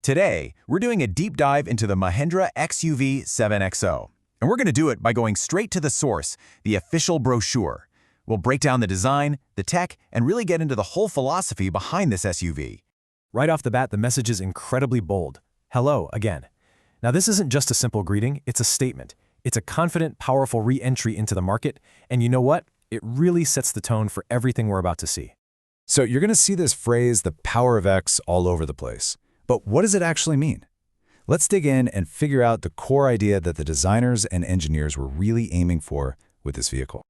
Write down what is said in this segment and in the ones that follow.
Today, we're doing a deep dive into the Mahindra XUV 7XO, and we're going to do it by going straight to the source, the official brochure. We'll break down the design, the tech, and really get into the whole philosophy behind this SUV. Right off the bat, the message is incredibly bold. Hello again. Now, this isn't just a simple greeting, it's a statement. It's a confident, powerful re-entry into the market, and you know what? It really sets the tone for everything we're about to see. So you're going to see this phrase, the power of X, all over the place. But what does it actually mean? Let's dig in and figure out the core idea that the designers and engineers were really aiming for with this vehicle.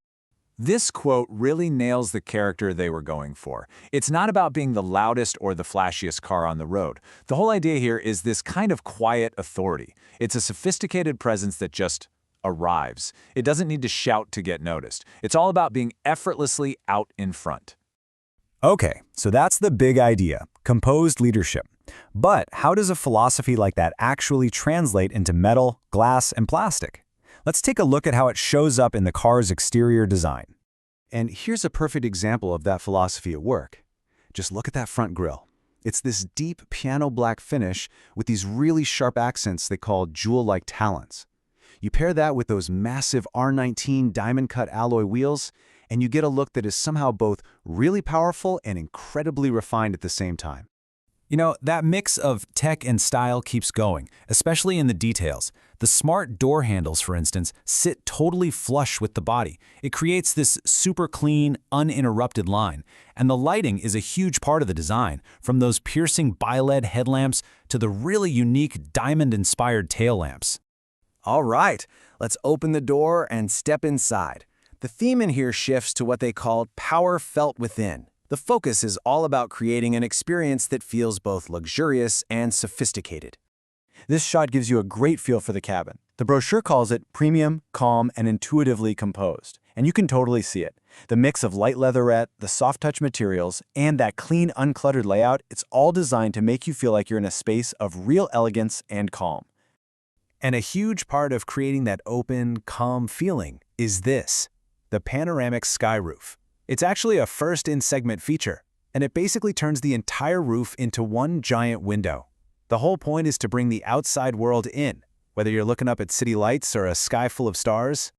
This quote really nails the character they were going for. It's not about being the loudest or the flashiest car on the road. The whole idea here is this kind of quiet authority. It's a sophisticated presence that just arrives. It doesn't need to shout to get noticed. It's all about being effortlessly out in front. Okay, so that's the big idea, composed leadership. But how does a philosophy like that actually translate into metal, glass, and plastic? Let's take a look at how it shows up in the car's exterior design. And here's a perfect example of that philosophy at work. Just look at that front grille. It's this deep piano black finish with these really sharp accents they call jewel-like talons. You pair that with those massive R19 diamond-cut alloy wheels, and you get a look that is somehow both really powerful and incredibly refined at the same time. You know, that mix of tech and style keeps going, especially in the details. The smart door handles, for instance, sit totally flush with the body. It creates this super clean, uninterrupted line. And the lighting is a huge part of the design, from those piercing bi-LED headlamps to the really unique diamond-inspired tail lamps. All right, let's open the door and step inside. The theme in here shifts to what they call power felt within. The focus is all about creating an experience that feels both luxurious and sophisticated. This shot gives you a great feel for the cabin. The brochure calls it premium, calm, and intuitively composed. And you can totally see it. The mix of light leatherette, the soft touch materials, and that clean, uncluttered layout, it's all designed to make you feel like you're in a space of real elegance and calm. And a huge part of creating that open, calm feeling is this, the panoramic sky roof. It's actually a first-in-segment feature, and it basically turns the entire roof into one giant window. The whole point is to bring the outside world in, whether you're looking up at city lights or a sky full of stars.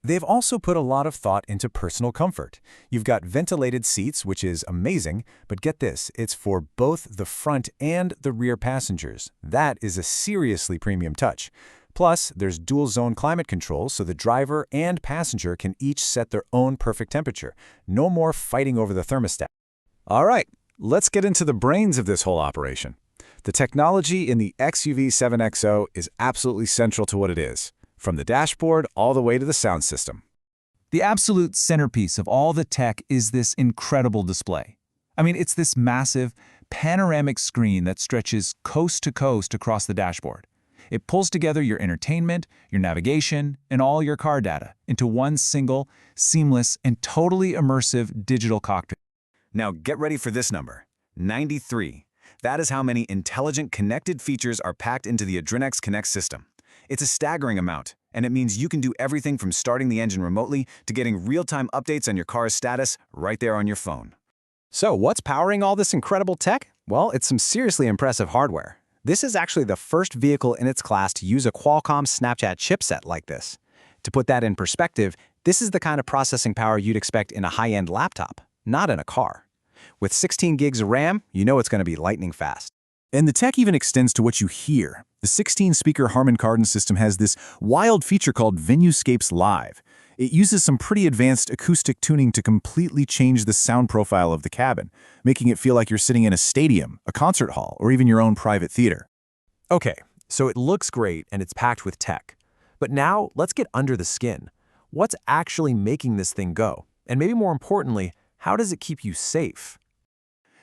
They've also put a lot of thought into personal comfort. You've got ventilated seats, which is amazing, but get this, it's for both the front and the rear passengers. That is a seriously premium touch. Plus, there's dual-zone climate control, so the driver and passenger can each set their own perfect temperature. No more fighting over the thermostat. All right, let's get into the brains of this whole operation. The technology in the XUV 7XO is absolutely central to what it is, from the dashboard all the way to the sound system. The absolute centerpiece of all the tech is this incredible display. I mean, it's this massive, panoramic screen that stretches coast to coast across the dashboard. It pulls together your entertainment, your navigation, and all your car data into one single, seamless, and totally immersive digital cockpit. Now get ready for this number, 93. That is how many intelligent connected features are packed into the Adrenex Connect system. It's a staggering amount, and it means you can do everything from starting the engine remotely to getting real-time updates on your car's status right there on your phone. So what's powering all this incredible tech? Well, it's some seriously impressive hardware. This is actually the first vehicle in its class to use a Qualcomm Snapchat chipset like this. To put that in perspective, this is the kind of processing power you'd expect in a high-end laptop, not in a car. With 16 gigs of RAM, you know it's going to be lightning fast. And the tech even extends to what you hear. The 16-speaker Harman Kardon system has this wild feature called Venuescapes Live. It uses some pretty advanced acoustic tuning to completely change the sound profile of the cabin, making it feel like you're sitting in a stadium, a concert hall, or even your own private theater. Okay, so it looks great and it's packed with tech. But now let's get under the skin. What's actually making this thing go? And maybe more importantly, how does it keep you safe?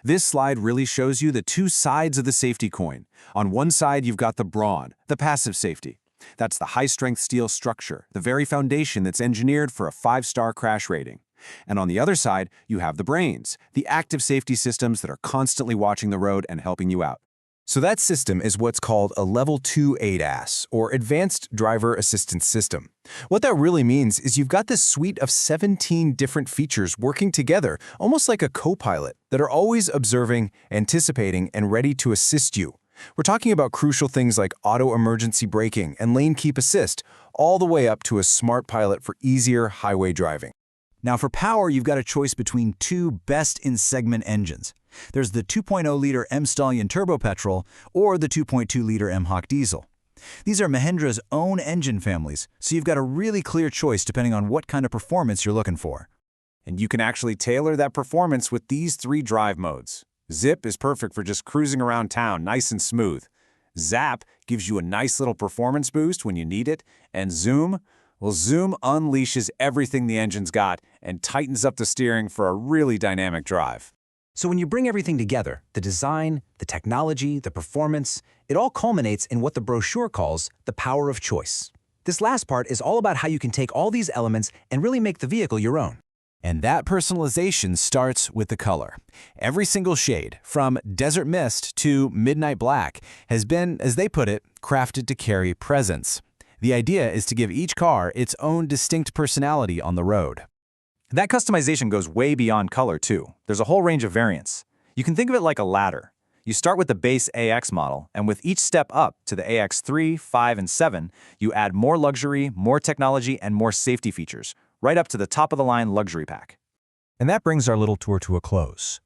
This slide really shows you the two sides of the safety coin. On one side, you've got the brawn, the passive safety. That's the high-strength steel structure, the very foundation that's engineered for a 5-star crash rating. And on the other side, you have the brains, the active safety systems that are constantly watching the road and helping you out. So that system is what's called a Level 2 ADAS, or Advanced Driver Assistance System. What that really means is you've got this suite of 17 different features working together, almost like a co-pilot, that are always observing, anticipating, and ready to assist you. We're talking about crucial things like auto emergency braking and lane keep assist, all the way up to a smart pilot for easier highway driving. Now for power, you've got a choice between two best-in-segment engines. There's the 2.0-liter M-Stallion Turbo Petrol or the 2.2-liter M-Hawk Diesel. These are Mahindra's own engine families, so you've got a really clear choice depending on what kind of performance you're looking for. And you can actually tailor that performance with these 3 drive modes. Zip is perfect for just cruising around town nice and smooth. Zap gives you a nice little performance boost when you need it. And Zoom, well, Zoom unleashes everything the engine's got and tightens up the steering for a really dynamic drive. So when you bring everything together, the design, the technology, the performance, it all culminates in what the brochure calls the power of choice. This last part is all about how you can take all these elements and really make the vehicle your own. And that personalization starts with the color. Every single shade, from desert mist to midnight black, has been, as they put it, crafted to carry presence. The idea is to give each car its own distinct personality on the road. That customization goes way beyond color, too. There's a whole range of variants. You can think of it like a ladder. You start with the base AX model, and with each step up to the AX3, 5, and 7, you add more luxury, more technology, and more safety features, right up to the top-of-the-line luxury pack. And that brings our little tour to a close.